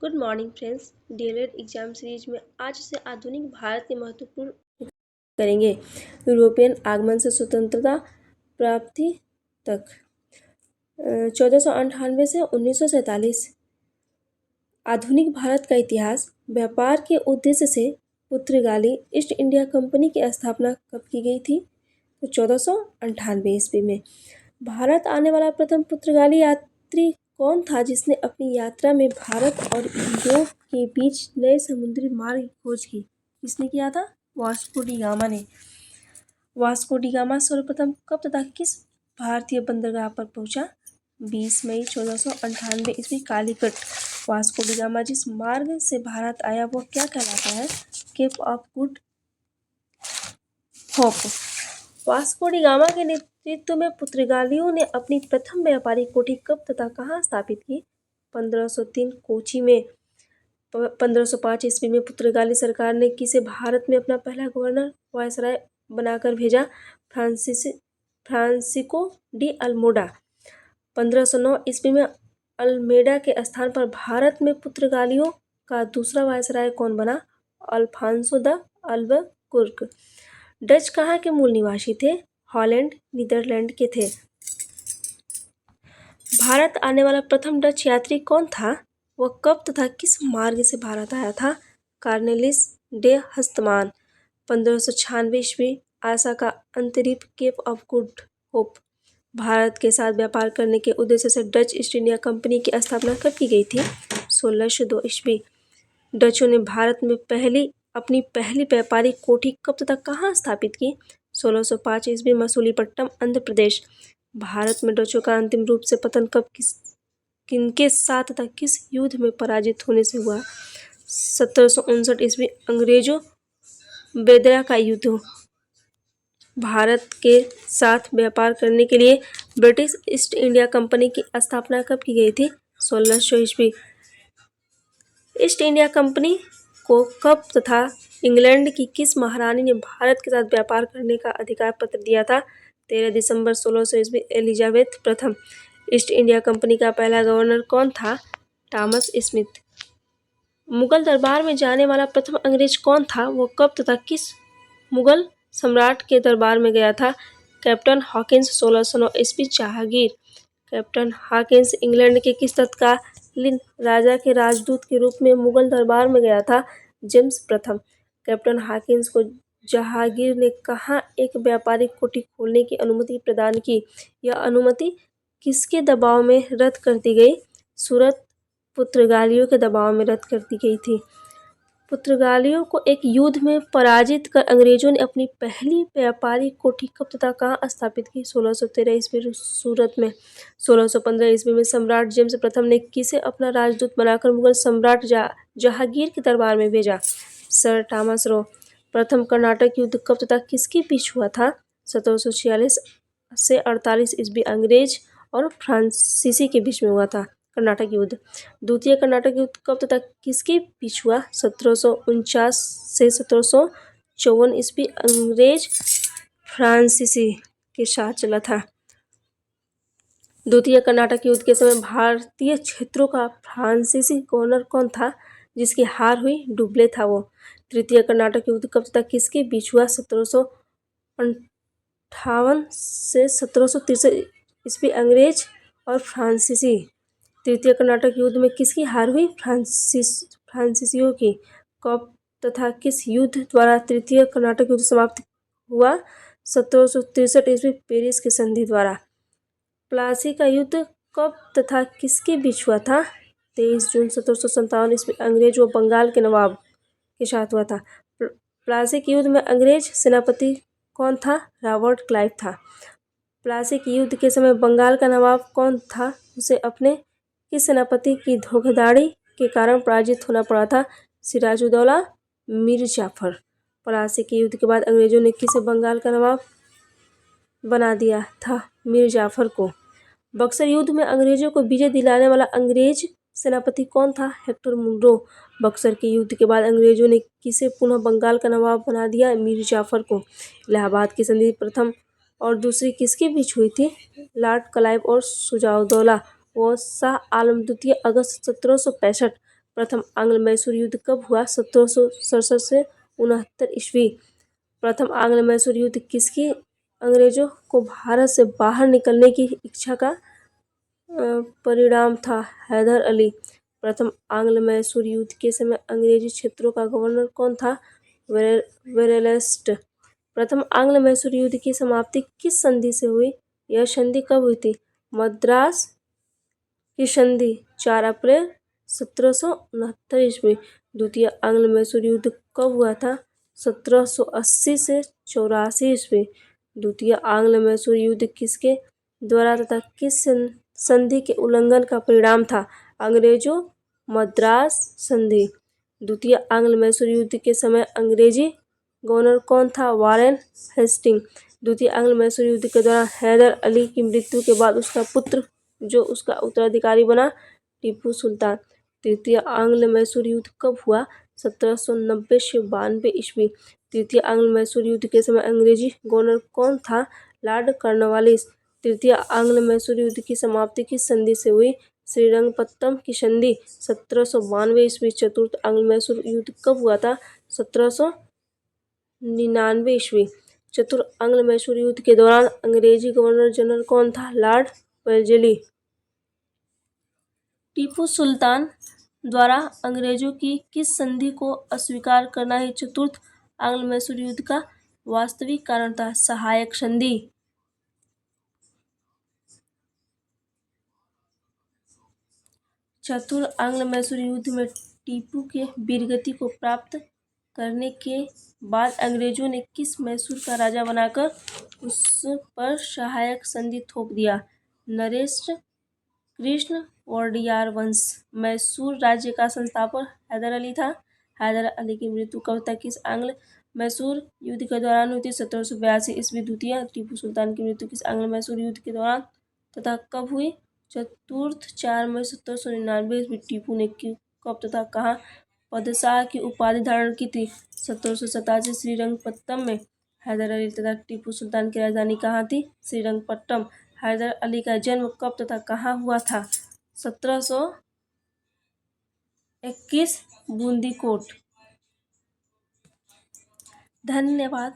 Good morning friends. DElEd exam series में आज से आधुनिक भारत के महत्वपूर्ण करेंगे। यूरोपियन आगमन से स्वतंत्रता प्राप्ति तक 1498 से 1947। आधुनिक भारत का इतिहास। व्यापार के उद्देश्य से पुर्तगाली ईस्ट इंडिया कंपनी की स्थापना कब की गई थी? तो 1498 ईस्वी में। भारत आने वाला प्रथम पुर्तगाली यात्री कौन था जिसने अपनी यात्रा में भारत और यूरोप के बीच नए समुद्री मार्ग की खोज की? किसने किया था? वास्को डी गामा ने। वास्को डी गामा सर्वप्रथम कब तथा किस भारतीय बंदरगाह पर पहुंचा? 20 मई 1498 ईस्वी कालीकट। वास्को डी गामा जिस मार्ग से भारत आया वो क्या कहलाता है? Cape of Good Hope. Vasco da Gama के नेतृत्व में पुर्तगालियों ने अपनी प्रथम व्यापारिक कोठी कब तथा कहाँ स्थापित की? 1503 कोची में। 1505 ईस्वी में पुर्तगाली सरकार ने किसे भारत में अपना पहला गवर्नर वायसराय बनाकर भेजा? Francisco de Almeida. 1509 ईस्वी में अल्मेडा के स्थान पर भारत में पुर्तगालियों का दूसरा वायसराय कौन बना? Alfonso de Albuquerque. डच कहाँ के मूल निवासी थे? हॉलैंड, नीदरलैंड के थे। भारत आने वाला प्रथम डच यात्री कौन था? वह कब तथा किस मार्ग से भारत आया था? कार्नेलिस डे हस्तमान। 1596 ईस्वी आशा का अंतरीप Cape of Good Hope. Bharat के साथ व्यापार करने के उद्देश्य से डच ईस्ट इंडिया कंपनी की स्थापना कब की गई थी? 1602 ईस्वी। डचों ने भारत में अपनी पहली व्यापारिक कोठी कब तथा कहाँ स्थापित की? 1605 ईस्वी मसूलीपट्टनम, आंध्र प्रदेश। भारत में डचों का अंतिम रूप से पतन कब किनके साथ तथा किस युद्ध में पराजित होने से हुआ? 1759 ईस्वी अंग्रेजों बेदरा का युद्ध। भारत के साथ व्यापार करने के लिए ब्रिटिश ईस्ट इंडिया कंपनी की स्थापना कब की गई थी? 1600 ईस्वी। ईस्ट इंडिया कंपनी को कब तथा इंग्लैंड की किस महारानी ने भारत के साथ व्यापार करने का अधिकार पत्र दिया था? 13 दिसंबर 1600 ईस्वी एलिजाबेथ प्रथम। ईस्ट इंडिया कंपनी का पहला गवर्नर कौन था? Thomas Smith. मुगल दरबार में जाने वाला प्रथम अंग्रेज कौन था? वो कब तथा किस मुगल सम्राट के दरबार में गया था? Captain Hawkins. 1609 ईस्वी जहांगीर। कैप्टन हॉकिंस इंग्लैंड के किस तत्कालीन राजा के राजदूत के रूप में मुगल दरबार में गया था? जेम्स प्रथम। कैप्टन हॉकिंस को जहांगीर ने कहाँ एक व्यापारिक कोठी खोलने की अनुमति प्रदान की? यह अनुमति किसके दबाव में रद्द कर दी गई? सूरत पुर्तगालियों के दबाव में रद्द कर दी गई थी। पुर्तगालियों को एक युद्ध में पराजित कर अंग्रेजों ने अपनी पहली व्यापारिक कोठी कब तथा कहाँ स्थापित की? 1613 ईस्वी सूरत में। 1615 ईस्वी में सम्राट जेम्स प्रथम ने किसे अपना राजदूत बनाकर मुगल सम्राट जहांगीर के दरबार में भेजा? Sir Thomas Roe. प्रथम कर्नाटक युद्ध कब तथा किसके बीच हुआ था? 1746 से 48 ईस्वी अंग्रेज और फ्रांसीसी के बीच में हुआ था कर्नाटक युद्ध। द्वितीय कर्नाटक युद्ध कब तथा किसके बीच हुआ? 1749 से 1754 ईस्वी अंग्रेज फ्रांसीसी के साथ चला था। द्वितीय कर्नाटक युद्ध के समय भारतीय क्षेत्रों का फ्रांसीसी गवर्नर कौन था जिसकी हार हुई? डुब्ले था वो। तृतीय कर्नाटक युद्ध कब तथा किसके बीच हुआ? 1758 से 1763 ईस्वी अंग्रेज और फ्रांसीसी। तृतीय कर्नाटक युद्ध में किसकी हार हुई? फ्रांसीसियों की। कब तथा किस युद्ध द्वारा तृतीय कर्नाटक युद्ध समाप्त हुआ? 1763 ईस्वी पेरिस की संधि द्वारा। प्लासी का युद्ध कब तथा किसके बीच हुआ था? 23 जून 1757 ईस्वी अंग्रेज व बंगाल के नवाब के साथ हुआ था। प्लासी के युद्ध में अंग्रेज सेनापति कौन था? रॉबर्ट क्लाइव था। प्लासी के युद्ध के समय बंगाल का नवाब कौन था? उसे अपने किस सेनापति की धोखाधड़ी के कारण पराजित होना पड़ा था? सिराजुद्दौला मीर जाफर। प्लासी के युद्ध के बाद अंग्रेजों ने किसे बंगाल का नवाब बना दिया था? मीर जाफर को। बक्सर युद्ध में अंग्रेजों को विजय दिलाने वाला अंग्रेज सेनापति कौन था? Hector Munro. बक्सर के युद्ध के बाद अंग्रेजों ने किसे पुनः बंगाल का नवाब बना दिया? मीर जाफर को। इलाहाबाद की संधि प्रथम और दूसरी किसके बीच हुई थी? लॉर्ड क्लाइव और सिराजुद्दौला व शाह आलम द्वितीय। अगस्त 1765 प्रथम आंग्ल मैसूर युद्ध कब हुआ? 1767 से 69 ईस्वी। प्रथम आंग्ल मैसूर युद्ध किसकी अंग्रेजों को भारत से बाहर निकलने की इच्छा का परिणाम था? हैदर अली। प्रथम आंग्ल मैसूर युद्ध के समय अंग्रेजी क्षेत्रों का गवर्नर कौन था? वेरेलस्ट। प्रथम आंग्ल मैसूर युद्ध की समाप्ति किस संधि से हुई? यह संधि कब हुई थी? मद्रास की संधि 4 अप्रैल 1769 ईस्वी। द्वितीय आंग्ल मैसूर युद्ध कब हुआ था? 1780 से 84 ईस्वी। द्वितीय आंग्ल मैसूर युद्ध किसके द्वारा तथा किस संधि के उल्लंघन का परिणाम था? अंग्रेजों मद्रास संधि। द्वितीय आंग्ल मैसूर युद्ध के समय अंग्रेजी गवर्नर कौन था? Warren Hasting. द्वितीय आंग्ल मैसूर युद्ध के दौरान हैदर अली की मृत्यु के बाद उसका पुत्र जो उसका उत्तराधिकारी बना, टीपू सुल्तान। तृतीय आंग्ल मैसूर युद्ध कब हुआ? 1790 से 92 ईस्वी। तृतीय आंग्ल मैसूर युद्ध के समय अंग्रेजी गवर्नर कौन था? Lord Cornwallis. तृतीय आंग्ल मैसूर युद्ध की समाप्ति किस संधि से हुई? श्रीरंगपट्टम की संधि 1792 ईस्वी। चतुर्थ आंग्ल मैसूर युद्ध कब हुआ था? 1799 ईस्वी। चतुर्थ आंग्ल मैसूर युद्ध के दौरान अंग्रेजी गवर्नर जनरल कौन था? Lord Wellesley. टीपू सुल्तान द्वारा अंग्रेजों की किस संधि को अस्वीकार करना ही चतुर्थ आंग्ल मैसूर युद्ध का वास्तविक कारण था? सहायक संधि। चतुर्थ आंग्ल मैसूर युद्ध में टीपू के वीरगति को प्राप्त करने के बाद अंग्रेजों ने किस मैसूर का राजा बनाकर उस पर सहायक संधि थोप दिया? नरेश कृष्ण वोडेयार वंश। मैसूर राज्य का संस्थापक हैदर अली था। हैदर अली की मृत्यु कब तक किस आंग्ल मैसूर युद्ध के दौरान हुई थी? 1782 ईस्वी। द्वितीय टीपू सुल्तान की मृत्यु किस आंग्ल मैसूर युद्ध के दौरान तथा कब हुई? चतुर्थ 4 मई 1799 ईस्वी। टीपू ने कब तथा कहाँ पदशाह की उपाधि धारण की थी? 1787 श्रीरंगपट्टम में। हैदर अली तथा टीपू सुल्तान की राजधानी कहाँ थी? श्रीरंगपट्टम। हैदर अली का जन्म कब तथा कहाँ हुआ था? 1721 बूंदी कोट। धन्यवाद।